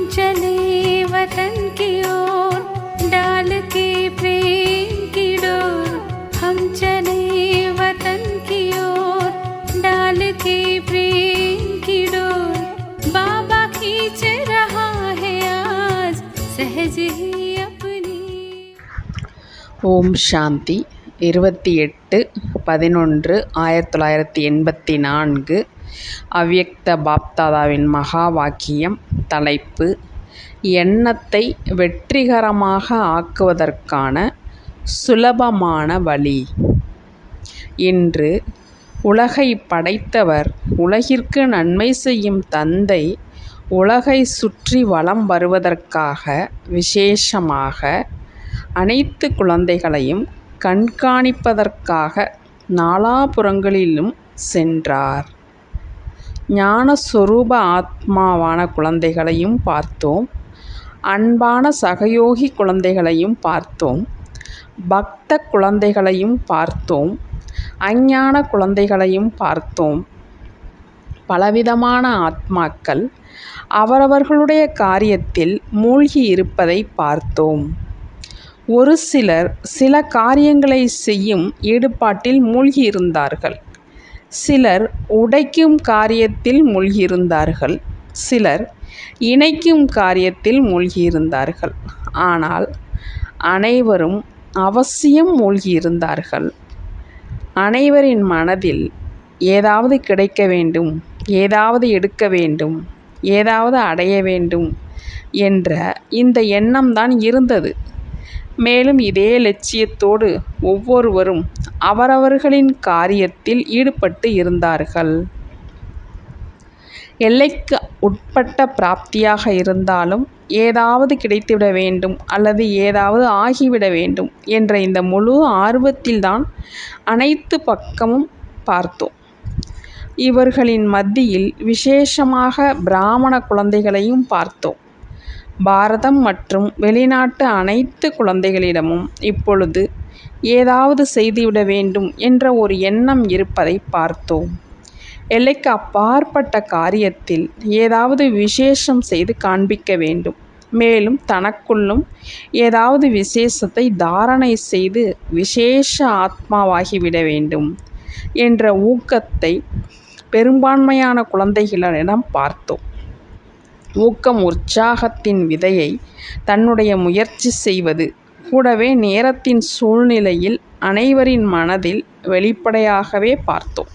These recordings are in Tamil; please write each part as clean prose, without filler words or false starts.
चले वतन की ओर डाल के प्रेम की डोर। हम चले वतन की ओर डाल के प्रेम की डोर। बाबा खींच रहा है आज सहज ही अपनी। ஓம் சாந்தி 28/11/1984 அவ்யக்த பாப்தாதாவின் மகா வாக்கியம். தலைப்பு: எண்ணத்தை வெற்றிகரமாக ஆக்குவதற்கான சுலபமான வழி. இன்று உலகை படைத்தவர், உலகிற்கு நன்மை செய்யும் தந்தை உலகை சுற்றி வலம் வருவதற்காக விசேஷமாக அனைத்து குழந்தைகளையும் கண்காணிப்பதற்காக நாலாபுறங்களிலும் சென்றார். ஞானஸ்வரூப ஆத்மாவான குழந்தைகளையும் பார்த்தோம், அன்பான சகயோகி குழந்தைகளையும் பார்த்தோம், பக்த குழந்தைகளையும் பார்த்தோம், அஞ்ஞான குழந்தைகளையும் பார்த்தோம். பலவிதமான ஆத்மாக்கள் அவரவர்களுடைய காரியத்தில் மூழ்கி இருப்பதை பார்த்தோம். ஒரு சிலர் சில காரியங்களை செய்யும் ஈடுபாட்டில் மூழ்கியிருந்தார்கள். சிலர் உடைக்கும் காரியத்தில் மூழ்கியிருந்தார்கள். சிலர் இணைக்கும் காரியத்தில் மூழ்கியிருந்தார்கள். ஆனால் அனைவரும் அவசியம் மூழ்கியிருந்தார்கள். அனைவரின் மனதில் ஏதாவது கிடைக்க வேண்டும், ஏதாவது எடுக்க வேண்டும், ஏதாவது அடைய வேண்டும் என்ற இந்த எண்ணம்தான் இருந்தது. மேலும் இதே லட்சியத்தோடு ஒவ்வொருவரும் அவரவர்களின் காரியத்தில் ஈடுபட்டு இருந்தார்கள். எல்லைக்கு உட்பட்ட பிராப்தியாக இருந்தாலும் ஏதாவது கிடைத்துவிட வேண்டும் அல்லது ஏதாவது ஆகிவிட வேண்டும் என்ற இந்த முழு ஆர்வத்தில்தான் அனைத்து பக்கமும் பார்த்தோம். இவர்களின் மத்தியில் விசேஷமாக பிராமண குழந்தைகளையும் பார்த்தோம். பாரதம் மற்றும் வெளிநாட்டு அனைத்து குழந்தைகளிடமும் இப்பொழுது ஏதாவது செய்துவிட வேண்டும் என்ற ஒரு எண்ணம் இருப்பதை பார்த்தோம். எல்லைக்கு அப்பாற்பட்ட காரியத்தில் ஏதாவது விசேஷம் செய்து காண்பிக்க வேண்டும், மேலும் தனக்குள்ளும் ஏதாவது விசேஷத்தை தாரணை செய்து விசேஷ ஆத்மாவாகிவிட வேண்டும் என்ற ஊக்கத்தை பெரும்பான்மையான குழந்தைகளிடம் பார்த்தோம். ஊக்கம் உற்சாகத்தின் விதையை தன்னுடைய முயற்சி செய்வது, கூடவே நேரத்தின் சூழ்நிலையில் அனைவரின் மனதில் வெளிப்படையாகவே பார்த்தோம்.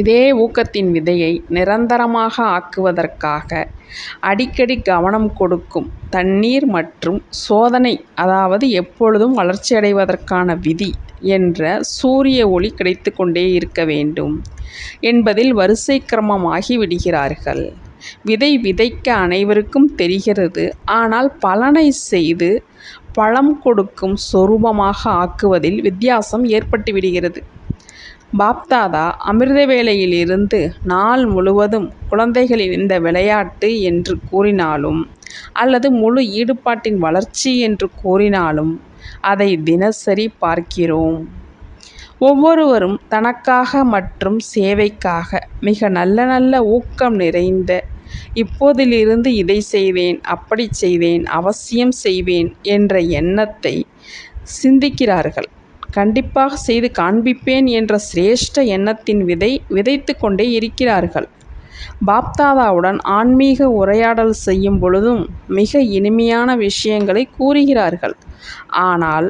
இதே ஊக்கத்தின் விதையை நிரந்தரமாக ஆக்குவதற்காக அடிக்கடி கவனம் கொடுக்கும் தண்ணீர் மற்றும் சோதனை, அதாவது எப்பொழுதும் வளர்ச்சியடைவதற்கான விதி என்ற சூரிய ஒளி கிடைத்து கொண்டே இருக்க வேண்டும் என்பதில் வரிசை கிரமமாகி விடுகிறார்கள். விதை விதைக்க அனைவருக்கும் தெரிகிறது. ஆனால் பலனை செய்து பழம் கொடுக்கும் சொரூபமாக ஆக்குவதில் வித்தியாசம் ஏற்பட்டு விடுகிறது. பாப்தாதா அமிர்த வேளையிலிருந்து நாள் முழுவதும் குழந்தைகளின் இந்த விளையாட்டு என்று கூறினாலும் அல்லது முழு ஈடுபாட்டின் வளர்ச்சி என்று கூறினாலும் அதை தினசரி பார்க்கிறோம். ஒவ்வொருவரும் தனக்காக மற்றும் சேவைக்காக மிக நல்ல நல்ல ஊக்கம் நிறைந்த, இப்போதிலிருந்து இதை செய்வேன், அப்படி செய்வேன், அவசியம் செய்வேன் என்ற எண்ணத்தை சிந்திக்கிறார்கள். கண்டிப்பாக செய்து காண்பிப்பேன் என்ற சிரேஷ்ட எண்ணத்தின் விதை விதைத்து கொண்டே இருக்கிறார்கள். பாப்தாதாவுடன் ஆன்மீக உரையாடல் செய்யும் பொழுதும் மிக இனிமையான விஷயங்களை கூறுகிறார்கள். ஆனால்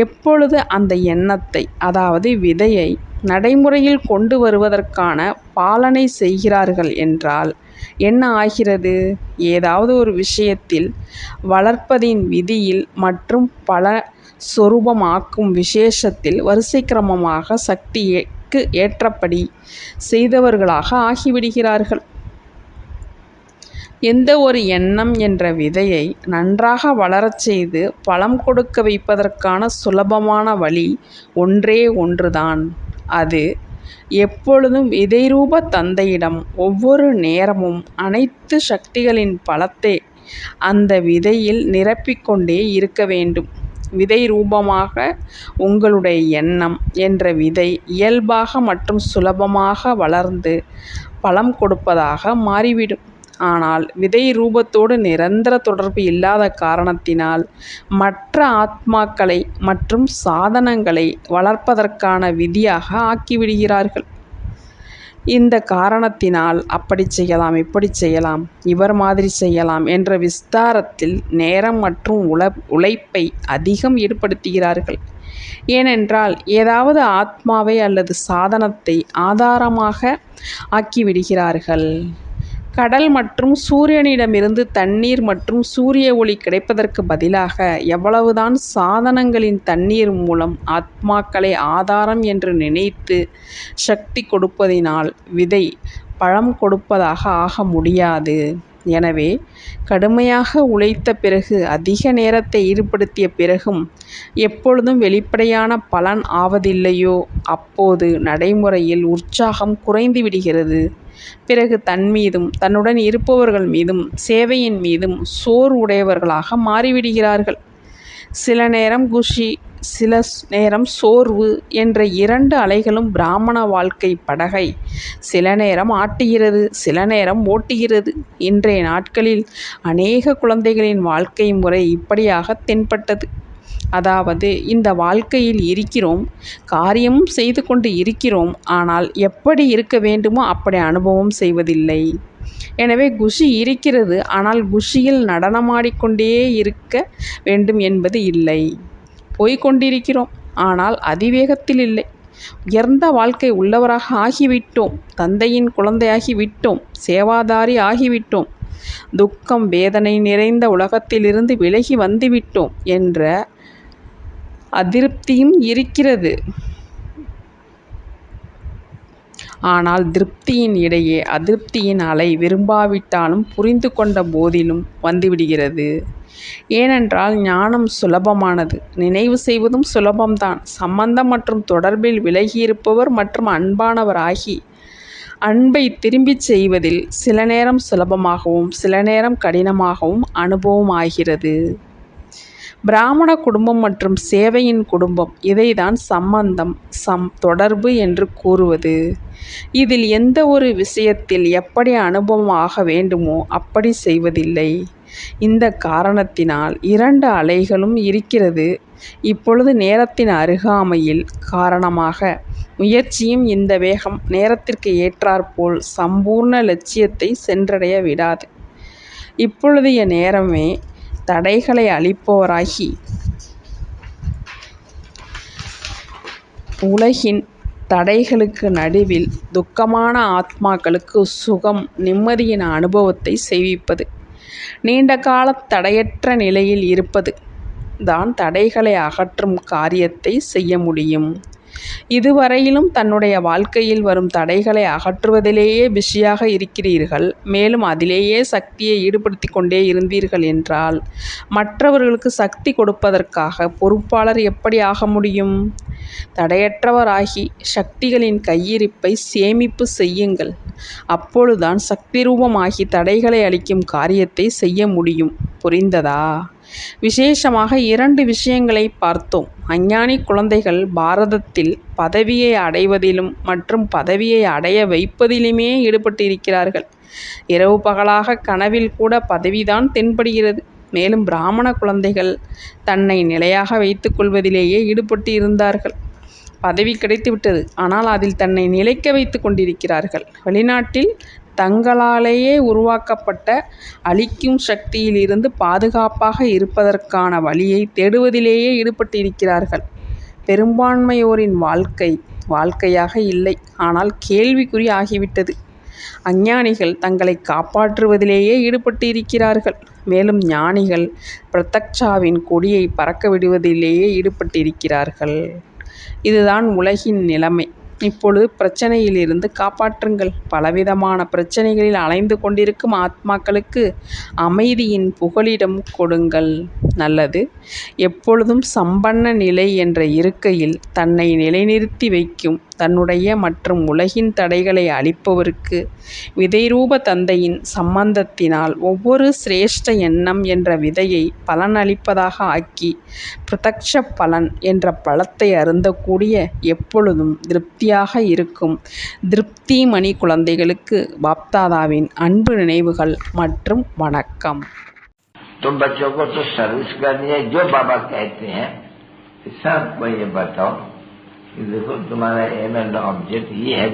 எப்பொழுது அந்த எண்ணத்தை, அதாவது விதையை நடைமுறையில் கொண்டு வருவதற்கான பாலனை செய்கிறார்கள் என்றால் என்ன ஆகிறது? ஏதாவது ஒரு விஷயத்தில் வளர்ப்பதின் விதியில் மற்றும் பல சொரூபமாக்கும் விசேஷத்தில் வரிசை கிரமமாக சக்திக்கு ஏற்றபடி செய்தவர்களாக ஆகிவிடுகிறார்கள். எந்த ஒரு எண்ணம் என்ற விதையை நன்றாக வளரச் செய்து பழம் கொடுக்க வைப்பதற்கான சுலபமான வழி ஒன்றே ஒன்றுதான். அது எப்பொழுதும் விதைரூப தந்தையிடம் ஒவ்வொரு நேரமும் அனைத்து சக்திகளின் பலத்தை அந்த விதையில் நிரப்பிக்கொண்டே இருக்க வேண்டும். விதை ரூபமாக உங்களுடைய எண்ணம் என்ற விதை இயல்பாக மற்றும் சுலபமாக வளர்ந்து பழம் கொடுப்பதாக மாறிவிடும். ஆனால் விதை ரூபத்தோடு நிரந்தர தொடர்பு இல்லாத காரணத்தினால் மற்ற ஆத்மாக்களை மற்றும் சாதனங்களை வளர்ப்பதற்கான விதியாக ஆக்கிவிடுகிறார்கள். இந்த காரணத்தினால் அப்படி செய்யலாம், இப்படி செய்யலாம், இவர் மாதிரி செய்யலாம் என்ற விஸ்தாரத்தில் நேரம் மற்றும் உழைப்பை அதிகம் ஈடுபடுத்துகிறார்கள். ஏனென்றால் ஏதாவது ஆத்மாவை அல்லது சாதனத்தை ஆதாரமாக ஆக்கிவிடுகிறார்கள். கடல் மற்றும் சூரியனிடமிருந்து தண்ணீர் மற்றும் சூரிய ஒளி கிடைப்பதற்கு பதிலாக எவ்வளவுதான் சாதனங்களின் தண்ணீர் மூலம் ஆத்மாக்களை ஆதாரம் என்று நினைத்து சக்தி கொடுப்பதினால் விதை பழம் கொடுப்பதாக ஆக முடியாது. எனவே கடுமையாக உழைத்த பிறகு அதிக நேரத்தை ஈடுபடுத்திய பிறகும் எப்பொழுதும் வெளிப்படையான பலன் ஆவதில்லையோ அப்போது நடைமுறையில் உற்சாகம் குறைந்து விடுகிறது. பிறகு தன் மீதும் தன்னுடன் இருப்பவர்கள் மீதும் சேவையின் மீதும் சோர்வுடையவர்களாக மாறிவிடுகிறார்கள். சில நேரம் குஷி, சில நேரம் சோர்வு என்ற இரண்டு அலைகளும் பிராமண வாழ்க்கை படகை சில நேரம் ஆட்டுகிறது, சில நேரம் ஓட்டுகிறது. இன்றைய நாட்களில் அநேக குழந்தைகளின் வாழ்க்கை முறை இப்படியாக தென்பட்டது. அதாவது இந்த வாழ்க்கையில் இருக்கிறோம், காரியமும் செய்து கொண்டு இருக்கிறோம், ஆனால் எப்படி இருக்க வேண்டுமோ அப்படி அனுபவம் செய்வதில்லை. எனவே குஷி இருக்கிறது, ஆனால் குஷியில் நடனமாடிக்கொண்டே இருக்க வேண்டும் என்பது இல்லை. போய்கொண்டிருக்கிறோம், ஆனால் அதிவேகத்தில் இல்லை. உயர்ந்த வாழ்க்கை உள்ளவராக ஆகிவிட்டோம், தந்தையின் குழந்தையாகி விட்டோம், சேவாதாரி ஆகிவிட்டோம், துக்கம் வேதனை நிறைந்த உலகத்திலிருந்து விலகி வந்துவிட்டோம் என்ற அதிருப்தியும் இருக்கிறது. ஆனால் திருப்தியின் இடையே அதிருப்தியின் அலை விரும்பாவிட்டாலும் புரிந்து கொண்ட போதிலும் வந்துவிடுகிறது. ஏனென்றால் ஞானம் சுலபமானது, நினைவு செய்வதும் சுலபம்தான். சம்பந்தம் மற்றும் தொடர்பில் விலகியிருப்பவர் மற்றும் அன்பானவர் ஆகி அன்பை திரும்பிச் செய்வதில் சில நேரம் சுலபமாகவும் சில நேரம் கடினமாகவும் அனுபவம் ஆகிறது. பிராமண குடும்பம் மற்றும் சேவையின் குடும்பம், இதைதான் சம்பந்தம் தொடர்பு என்று கூறுவது. இதில் எந்த ஒரு விஷயத்தில் எப்படி அனுபவம் ஆக வேண்டுமோ அப்படி செய்வதில்லை. இந்த காரணத்தினால் இரண்டு அலைகளும் இருக்கிறது. இப்பொழுது நேரத்தின் அருகாமையில் காரணமாக முயற்சியும் இந்த வேகம் நேரத்திற்கு ஏற்றாற்போல் சம்பூர்ண லட்சியத்தை சென்றடைய விடாது. இப்பொழுதைய நேரமே தடைகளை அழிப்பவராகி உலகின் தடைகளுக்கு நடுவில் துக்கமான ஆத்மாக்களுக்கு சுகம் நிம்மதியின் அனுபவத்தை செய்விப்பது, நீண்ட கால தடையற்ற நிலையில் இருப்பது தான் தடைகளை அகற்றும் காரியத்தை செய்ய முடியும். இதுவரையிலும் தன்னுடைய வாழ்க்கையில் வரும் தடைகளை அகற்றுவதிலேயே பிஸியாக இருக்கிறீர்கள், மேலும் அதிலேயே சக்தியை ஈடுபடுத்தி கொண்டே இருந்தீர்கள் என்றால் மற்றவர்களுக்கு சக்தி கொடுப்பதற்காக பொறுப்பாளர் எப்படி ஆக முடியும்? தடையற்றவராகி சக்திகளின் கையிருப்பை சேமிப்பு செய்யுங்கள். அப்பொழுதுதான் சக்தி ரூபமாகி தடைகளை அளிக்கும் காரியத்தை செய்ய முடியும். புரிந்ததா? விசேஷமாக இரண்டு விஷயங்களை பார்த்தோம். அஞ்ஞானி குழந்தைகள் பாரதத்தில் பதவியை அடைவதிலும் மற்றும் பதவியை அடைய வைப்பதிலுமே ஈடுபட்டிருக்கிறார்கள். இரவு பகலாக கனவில் கூட பதவிதான் தென்படுகிறது. மேலும் பிராமண குழந்தைகள் தன்னை நிலையாக வைத்துக் கொள்வதிலேயே ஈடுபட்டு இருந்தார்கள். பதவி கிடைத்துவிட்டது, ஆனால் அதில் தன்னை நிலைக்க வைத்து கொண்டிருக்கிறார்கள். வெளிநாட்டில் தங்களாலேயே உருவாக்கப்பட்ட அழிக்கும் சக்தியில் இருந்து பாதுகாப்பாக இருப்பதற்கான வழியை தேடுவதிலேயே ஈடுபட்டிருக்கிறார்கள். பெரும்பான்மையோரின் வாழ்க்கையாக இல்லை, ஆனால் கேள்விக்குறி ஆகிவிட்டது. அஞ்ஞானிகள் தங்களை காப்பாற்றுவதிலேயே ஈடுபட்டு இருக்கிறார்கள். மேலும் ஞானிகள் பிரத்யக்ஷாவின் கொடியை பறக்க விடுவதிலேயே ஈடுபட்டிருக்கிறார்கள். இதுதான் உலகின் நிலைமை. இப்பொழுது பிரச்சனையிலிருந்து காப்பாற்றுங்கள். பலவிதமான பிரச்சனைகளில் அலைந்து கொண்டிருக்கும் ஆத்மாக்களுக்கு அமைதியின் புகலிடம் கொடுங்கள். நல்லது. எப்பொழுதும் சம்பன்ன நிலை என்ற இருக்கையில் தன்னை நிலைநிறுத்தி வைக்கும் தன்னுடைய மற்றும் உலகின் தடைகளை அளிப்பவருக்கு விதைரூப தந்தையின் சம்பந்தத்தினால் ஒவ்வொரு சிரேஷ்ட எண்ணம் என்ற விதையை பலனளிப்பதாக ஆக்கி பிரத்யக்ஷ பலன் என்ற பழத்தை அருந்தக்கூடிய எப்பொழுதும் திருப்தியாக இருக்கும் திருப்தி மணி குழந்தைகளுக்கு பாப்தாதாவின் அன்பு நினைவுகள் மற்றும் வணக்கம். तुम बच्चों को तो सर्विस करनी है जो बाबा कहते हैं सबको ये बताओ कि देखो तुम्हारा एम एंड ऑब्जेक्ट ये है,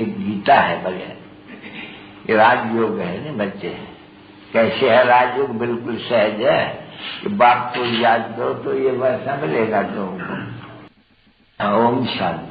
एक गीता है बगैर ये राजयोग है नहीं बच्चे. कैसे है राजयोग? बिल्कुल सहज है कि बाप को याद करो तो ये वैसा मिलेगा तुमको. ओम शांति.